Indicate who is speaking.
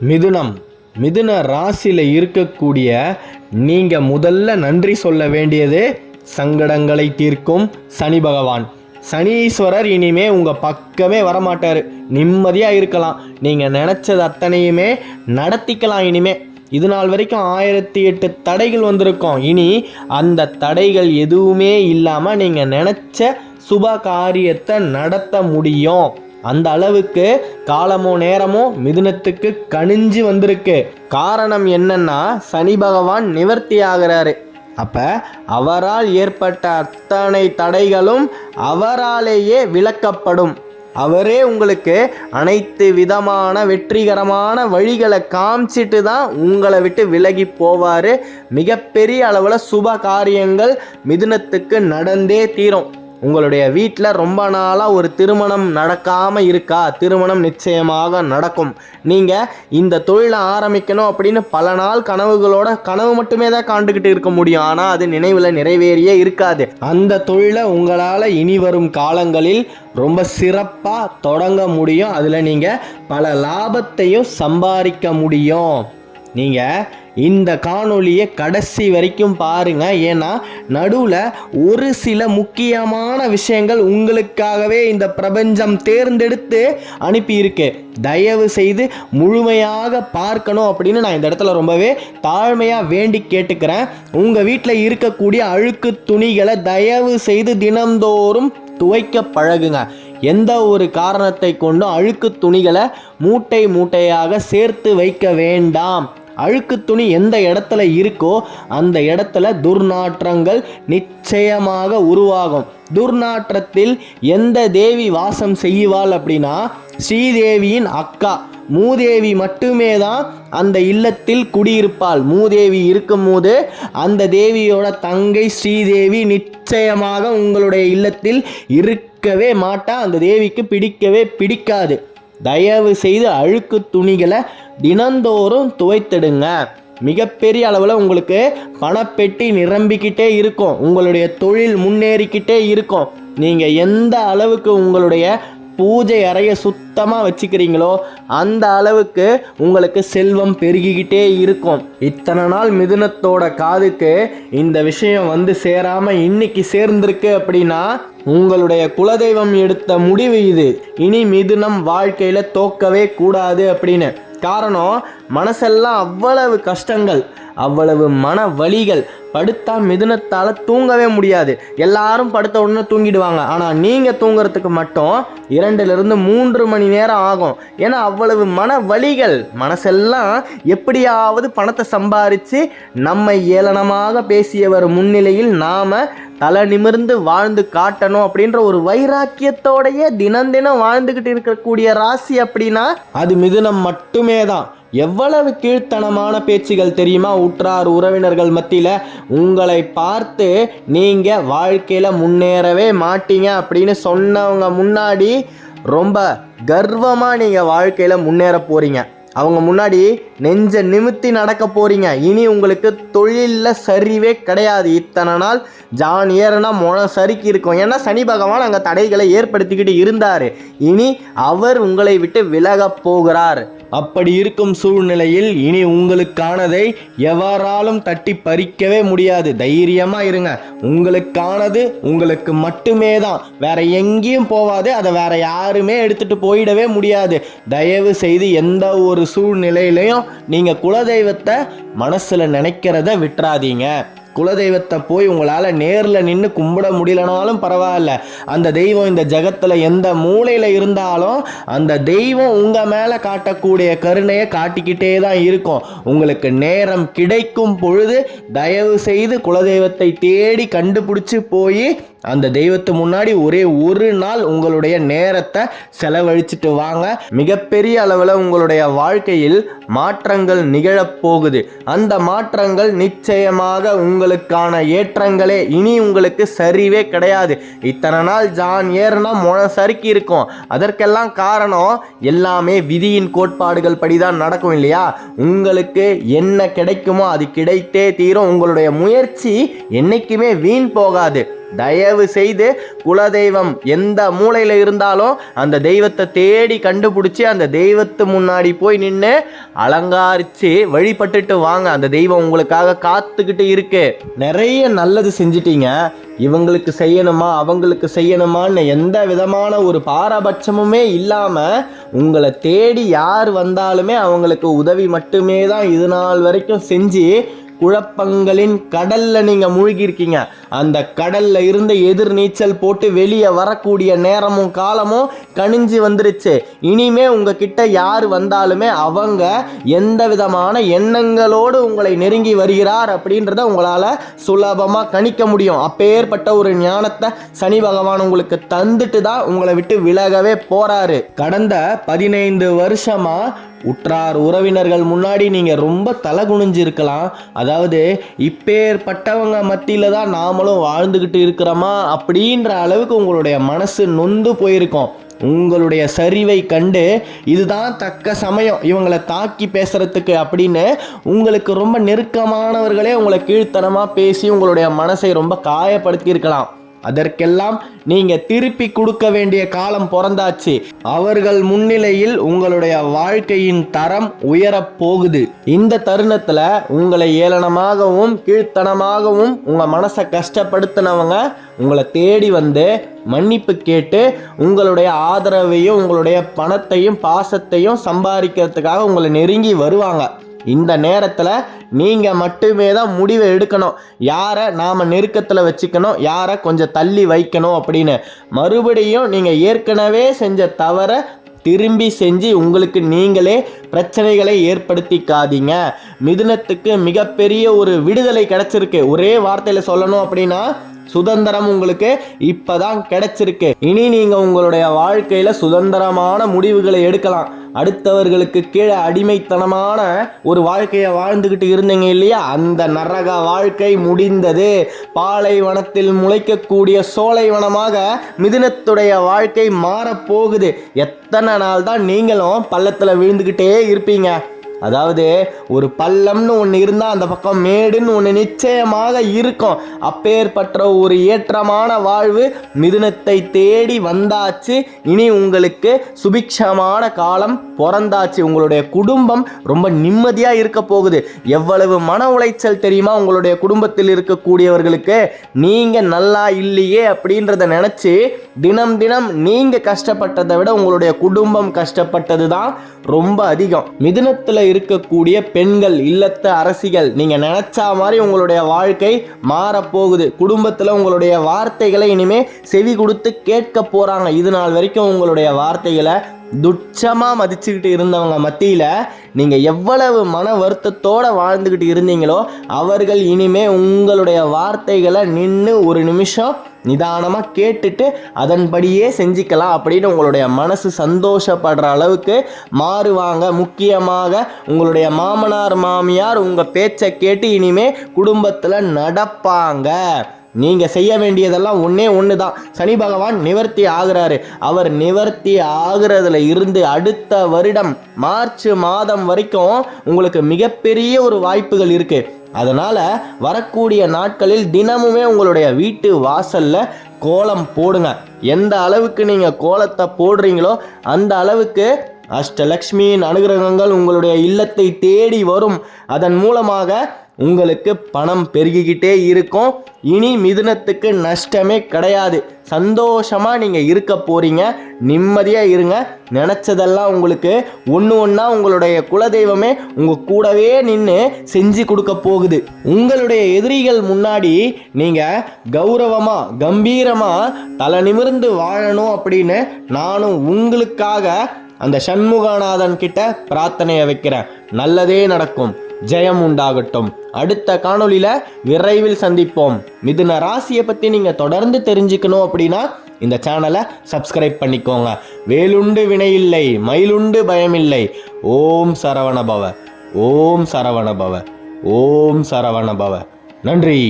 Speaker 1: மிதுனம், மிதுன ராசியில் இருக்கக்கூடிய நீங்கள் முதல்ல நன்றி சொல்ல வேண்டியது சங்கடங்களை தீர்க்கும் சனி பகவான். சனீஸ்வரர் இனிமே உங்கள் பக்கமே வரமாட்டார். நிம்மதியாக இருக்கலாம். நீங்கள் நினச்சது அத்தனையுமே நடத்திக்கலாம். இனிமே இது நாள் வரைக்கும் 1008 தடைகள் வந்திருக்கோம். இனி அந்த தடைகள் எதுவுமே இல்லாமல் நீங்கள் நினச்ச சுப காரியத்தை நடத்த முடியும். அந்த அளவுக்கு காலமோ நேரமோ மிதுனத்துக்கு கணிஞ்சு வந்திருக்கு. காரணம் என்னன்னா, சனி பகவான் நிவர்த்தி ஆகிறாரு. அப்போ அவரால் ஏற்பட்ட அத்தனை தடைகளும் அவராலேயே விலக்கப்படும். அவரே உங்களுக்கு அனைத்து விதமான வெற்றிகரமான வழிகளை காமிச்சிட்டு தான் உங்களை விட்டு விலகி போவார். மிகப்பெரிய அளவில் சுப காரியங்கள் மிதுனத்துக்கு நடந்தே தீரும். உங்களுடைய வீட்டில் ரொம்ப நாளாக ஒரு திருமணம் நடக்காமல் இருக்கா? திருமணம் நிச்சயமாக நடக்கும். நீங்கள் இந்த தொழிலை ஆரம்பிக்கணும் அப்படின்னு பல நாள் கனவு மட்டுமே தான் காண்டுக்கிட்டு இருக்க முடியும். ஆனால் அது நினைவில் நிறைவேறியே இருக்காது. அந்த தொழிலை உங்களால் இனி வரும் காலங்களில் ரொம்ப சிறப்பாக தொடங்க முடியும். அதில் நீங்கள் பல லாபத்தையும் சம்பாதிக்க முடியும். நீங்கள் இந்த காணொளியை கடைசி வரைக்கும் பாருங்கள். ஏன்னா நடுவில் ஒரு சில முக்கியமான விஷயங்கள் உங்களுக்காகவே இந்த பிரபஞ்சம் தேர்ந்தெடுத்து அனுப்பியிருக்கு. தயவு செய்து முழுமையாக பார்க்கணும் அப்படின்னு நான் இந்த இடத்துல ரொம்பவே தாழ்மையாக வேண்டி கேட்டுக்கிறேன். உங்கள் வீட்டில் இருக்கக்கூடிய அழுக்கு துணிகளை தயவு செய்து தினந்தோறும் துவைக்க பழகுங்க. எந்த ஒரு காரணத்தை கொண்டும் அழுக்கு துணிகளை மூட்டை மூட்டையாக சேர்த்து வைக்க வேண்டாம். அழுக்கு துணி எந்த இடத்துல இருக்கோ அந்த இடத்துல துர்நாற்றங்கள் நிச்சயமாக உருவாகும். துர்நாற்றத்தில் எந்த தேவி வாசம் செய்வாள் அப்படின்னா, ஸ்ரீதேவியின் அக்கா மூதேவி மட்டுமே தான் அந்த இல்லத்தில் குடியிருப்பாள். மூதேவி இருக்கும்போது அந்த தேவியோட தங்கை ஸ்ரீதேவி நிச்சயமாக உங்களுடைய இல்லத்தில் இருக்கவே மாட்டா. அந்த தேவிக்கு பிடிக்கவே பிடிக்காது. தயவு செய்து அழுக்கு துணிகளை தினந்தோறும் துவைத்திடுங்க. மிகப்பெரிய அளவில் உங்களுக்கு பணப்பெட்டி நிரம்பிக்கிட்டே இருக்கும். உங்களுடைய தொழில் முன்னேறிக்கிட்டே இருக்கும். நீங்கள் எந்த அளவுக்கு உங்களுடைய பூஜை அறையை சுத்தமாக வச்சுக்கிறீங்களோ அந்த அளவுக்கு உங்களுக்கு செல்வம் பெருகிக்கிட்டே இருக்கும். இத்தனை நாள் மிதுனத்தோட காதுக்கு இந்த விஷயம் வந்து சேராமல் இன்னைக்கு சேர்ந்திருக்கு அப்படின்னா உங்களுடைய குலதெய்வம் எடுத்த முடிவு இது. இனி மிதுனம் வாழ்க்கையில் தோக்கவே கூடாது அப்படின்னு. காரணம், மனசெல்லாம் அவ்வளவு கஷ்டங்கள், அவ்வளவு மன வலிகள். படுத்தா மிதுனத்தால் தூங்கவே முடியாது. எல்லாரும் படுத்த உடனே தூங்கிடுவாங்க. ஆனால் நீங்கள் தூங்குறதுக்கு மட்டும் 2-3 மணி நேரம் ஆகும். ஏன்னா அவ்வளவு மன வலிகள். மனசெல்லாம் எப்படியாவது பணத்தை சம்பாரித்து நம்ம ஏளனமாக பேசியவர் முன்னிலையில் நாம் தலை நிமிர்ந்து வாழ்ந்து காட்டணும் அப்படின்ற ஒரு வைராக்கியத்தோடையே தினம் வாழ்ந்துக்கிட்டு இருக்கக்கூடிய ராசி அப்படின்னா அது மிதுனம் மட்டுமே தான். எவ்வளவு கீழ்த்தனமான பேச்சுகள் தெரியுமா? உற்றார் உறவினர்கள் மத்தியில் உங்களை பார்த்து நீங்கள் வாழ்க்கையில் முன்னேறவே மாட்டீங்க அப்படின்னு சொன்னவங்க முன்னாடி ரொம்ப கர்வமாக நீங்கள் வாழ்க்கையில் முன்னேற போகிறீங்க. அவங்க முன்னாடி நெஞ்ச நிமித்தி நடக்க போகிறீங்க. இனி உங்களுக்கு தொழிலில் சரிவே கிடையாது. இத்தனை நாள் ஜான் ஏறுனா மொழம் சறுக்கி இருக்கும். ஏன்னா சனி பகவான் அங்கே தடைகளை ஏற்படுத்திக்கிட்டு இருந்தார். இனி அவர் உங்களை விட்டு விலகப் போகிறார். அப்படி இருக்கும் சூழ்நிலையில் இனி உங்களுக்கானதை எவராலும் தட்டி பறிக்கவே முடியாது. தைரியமாக இருங்க. உங்களுக்கானது உங்களுக்கு மட்டுமே தான். வேற எங்கேயும் போகாது. அதை வேற யாருமே எடுத்துகிட்டு போயிடவே முடியாது. தயவு செய்து எந்த ஒரு சூழ்நிலையிலையும் நீங்கள் குலதெய்வத்தை மனசில் நினைக்கிறத விட்டுறாதீங்க. குலதெய்வத்தை போய் உங்களால் நேரில் நின்று கும்பிட முடியலனாலும் பரவாயில்ல. அந்த தெய்வம் இந்த ஜகத்தில் எந்த மூலையில் இருந்தாலும் அந்த தெய்வம் உங்கள் மேலே காட்டக்கூடிய கருணையை காட்டிக்கிட்டே தான் இருக்கும். உங்களுக்கு நேரம் கிடைக்கும் பொழுது தயவு செய்து குலதெய்வத்தை தேடி கண்டுபிடிச்சி போய் அந்த தெய்வத்து முன்னாடி ஒரே ஒரு நாள் உங்களுடைய நேரத்தை செலவழிச்சிட்டு வாங்க. மிகப்பெரிய அளவில் உங்களுடைய வாழ்க்கையில் மாற்றங்கள் நிகழப்போகுது. அந்த மாற்றங்கள் நிச்சயமாக உங்களுக்கான ஏற்றங்களே. இனி உங்களுக்கு சரிவே கிடையாது. இத்தனை நாள் ஜான் ஏறுனா மொழம் சறுக்கி இருக்கும். அதற்கெல்லாம் காரணம் எல்லாமே விதியின் கோட்பாடுகள் படிதான் நடக்கும் இல்லையா? உங்களுக்கு என்ன கிடைக்குமோ அது கிடைத்தே தீரும். உங்களுடைய முயற்சி என்னைக்குமே வீண் போகாது. தயவு செய்து குலதெய்வம் எந்த மூலையில் இருந்தாலும் அந்த தெய்வத்தை தேடி கண்டுபிடிச்சி அந்த தெய்வத்து முன்னாடி போய் நின்று அலங்காரித்து வழிபட்டுட்டு வாங்க. அந்த தெய்வம் உங்களுக்காக காத்துக்கிட்டு இருக்கு. நிறைய நல்லது செஞ்சிட்டீங்க, இவங்களுக்கு செய்யணுமா அவங்களுக்கு செய்யணுமான்னு எந்த விதமான ஒரு பாரபட்சமுமே இல்லாமல் உங்களை தேடி யார் வந்தாலுமே அவங்களுக்கு உதவி மட்டுமே தான் இது நாள் வரைக்கும் செஞ்சு குழப்பங்களின் கடல்ல நீங்க மூழ்கி இருக்கீங்க. அந்த கடல்ல இருந்து எதிர் நீச்சல் போட்டு வெளியே வரக்கூடிய நேரமும் காலமும் கணிஞ்சு வந்துருச்சு. இனிமே உங்ககிட்ட யார் வந்தாலுமே அவங்க எந்த விதமான எண்ணங்களோடு உங்களை நெருங்கி வருகிறார் அப்படின்றத உங்களால சுலபமா கணிக்க முடியும். அப்பேற்பட்ட ஒரு ஞானத்தை சனி பகவான் உங்களுக்கு தந்துட்டு தான் உங்களை விட்டு விலகவே போறாரு. கடந்த 15 வருஷமா உற்றார் உறவினர்கள் முன்னாடி நீங்கள் ரொம்ப தலை குனிஞ்சு இருக்கலாம். அதாவது இப்பேற்பட்டவங்க மத்தியில் தான் நாமளும் வாழ்ந்துக்கிட்டு இருக்கிறோமா அப்படின்ற அளவுக்கு உங்களுடைய மனசு நொந்து போயிருக்கோம். உங்களுடைய சரிவை கண்டு இதுதான் தக்க சமயம் இவங்களை தாக்கி பேசுறதுக்கு அப்படின்னு உங்களுக்கு ரொம்ப நெருக்கமானவர்களே உங்களை கீழ்த்தனமாக பேசி உங்களுடைய மனசை ரொம்ப காயப்படுத்தி இருக்கலாம். அதற்கெல்லாம் நீங்க திருப்பி கொடுக்க வேண்டிய காலம் பிறந்தாச்சு. அவர்கள் முன்னிலையில் உங்களுடைய வாழ்க்கையின் தரம் உயரப் போகுது. இந்த தருணத்துல உங்களை ஏளனமாகவும் கீழ்த்தனமாகவும் உங்க மனசை கஷ்டப்படுத்தினவங்க உங்களை தேடி வந்து மன்னிப்பு கேட்டு உங்களுடைய ஆதரவையும் உங்களுடைய பணத்தையும் பாசத்தையும் சம்பாதிக்கிறதுக்காக உங்களை நெருங்கி வருவாங்க. இந்த நேரத்தில் நீங்கள் மட்டுமே தான் முடிவை எடுக்கணும். யாரை நாம் நெருக்கத்தில் வச்சுக்கணும், யாரை கொஞ்சம் தள்ளி வைக்கணும் அப்படின்னு. மறுபடியும் நீங்கள் ஏற்கனவே செஞ்ச தவறை திரும்பி செஞ்சு உங்களுக்கு நீங்களே பிரச்சனைகளை ஏற்படுத்திக்காதீங்க. மிதுனத்துக்கு மிகப்பெரிய ஒரு விடுதலை கிடைச்சிருக்கு. ஒரே வார்த்தையில் சொல்லணும் அப்படின்னா சுதந்திரம் உங்களுக்கு இப்பதான் கிடைச்சிருக்கு. இனி நீங்க உங்களுடைய வாழ்க்கையில சுதந்திரமான முடிவுகளை எடுக்கலாம். அடுத்தவர்களுக்கு கீழே அடிமைத்தனமான ஒரு வாழ்க்கையை வாழ்ந்துகிட்டு இருந்தீங்க இல்லையா, அந்த நரக வாழ்க்கை முடிந்தது. பாலைவனத்தில் முளைக்கக்கூடிய சோலைவனமாக மிதுனத்துடைய வாழ்க்கை மாறப்போகுது. எத்தனை நாள் தான் நீங்களும் பள்ளத்தில் விழுந்துக்கிட்டே இருப்பீங்க? அதாவது ஒரு பள்ளம்னு ஒன்று இருந்தால் அந்த பக்கம் மேடுன்னு ஒன்று நிச்சயமாக இருக்கும். அப்பேற்பட்ட ஒரு ஏற்றமான வாழ்வு மிதுனத்தை தேடி வந்தாச்சு. இனி உங்களுக்கு சுபிக்ஷமான காலம் பிறந்தாச்சு. உங்களுடைய குடும்பம் ரொம்ப நிம்மதியாக இருக்க போகுது. எவ்வளவு மன உளைச்சல் தெரியுமா உங்களுடைய குடும்பத்தில் இருக்கக்கூடியவர்களுக்கு? நீங்கள் நல்லா இல்லையே அப்படின்றத நினச்சி தினம் தினம் நீங்கள் கஷ்டப்பட்டதை விட உங்களுடைய குடும்பம் கஷ்டப்பட்டது தான் ரொம்ப அதிகம். மிதுனத்தில் இருக்கக்கூடிய பெண்கள், இல்லத்த அரசிகள், நீங்க நினைச்சா மாதிரி உங்களுடைய வாழ்க்கை மாறப்போகுது. குடும்பத்தில் உங்களுடைய வார்த்தைகளை இனிமே செவி கொடுத்து கேட்க போறாங்க. இது நாள் வரைக்கும் உங்களுடைய வார்த்தைகளை துச்சமா மதிச்சுக்கிட்டு இருந்தவங்க மத்தியில நீங்க எவ்வளவு மன வருத்தத்தோட வாழ்ந்துகிட்டு இருந்தீங்களோ அவர்கள் இனிமே உங்களுடைய வார்த்தைகளை நின்று ஒரு நிமிஷம் நிதானமா கேட்டுட்டு அதன்படியே செஞ்சுக்கலாம் அப்படின்னு உங்களுடைய மனசு சந்தோஷப்படுற அளவுக்கு மாறுவாங்க. முக்கியமாக உங்களுடைய மாமனார் மாமியார் உங்க பேச்சை கேட்டு இனிமே குடும்பத்துல நடப்பாங்க. நீங்கள் செய்ய வேண்டியதெல்லாம் ஒன்று தான். சனி பகவான் நிவர்த்தி ஆகிறாரு. அவர் நிவர்த்தி ஆகிறதுல இருந்து அடுத்த வருடம் மார்ச் மாதம் வரைக்கும் உங்களுக்கு மிகப்பெரிய ஒரு வாய்ப்புகள் இருக்குது. அதனால் வரக்கூடிய நாட்களில் தினமுமே உங்களுடைய வீட்டு வாசலில் கோலம் போடுங்க. எந்த அளவுக்கு நீங்கள் கோலத்தை போடுறீங்களோ அந்த அளவுக்கு அஷ்டலக்ஷ்மியின் அனுகிரகங்கள் உங்களுடைய இல்லத்தை தேடி வரும். அதன் மூலமாக உங்களுக்கு பணம் பெருகிக்கிட்டே இருக்கும். இனி மிதுனத்துக்கு நஷ்டமே கிடையாது. சந்தோஷமாக நீங்கள் இருக்க போகிறீங்க. நிம்மதியாக இருங்க. நினச்சதெல்லாம் உங்களுக்கு ஒன்று ஒன்றா உங்களுடைய குலதெய்வமே உங்கள் கூடவே நின்று செஞ்சு கொடுக்க போகுது. உங்களுடைய எதிரிகள் முன்னாடி நீங்கள் கௌரவமாக கம்பீரமாக தலை நிமிர்ந்து வாழணும் அப்படின்னு நானும் உங்களுக்காக அந்த சண்முகநாதன் கிட்ட பிரார்த்தனையை வைக்கிறேன். நல்லதே நடக்கும். ஜெயம் உண்டாகட்டும். அடுத்த காணொளியில் விரைவில் சந்திப்போம். மிதுன ராசியை பற்றி நீங்கள் தொடர்ந்து தெரிஞ்சுக்கணும் அப்படின்னா இந்த சேனலை சப்ஸ்கிரைப் பண்ணிக்கோங்க. வேலுண்டு வினையில்லை, மயிலுண்டு பயமில்லை. ஓம் சரவணபவ, ஓம் சரவணபவ, ஓம் சரவணபவ. நன்றி.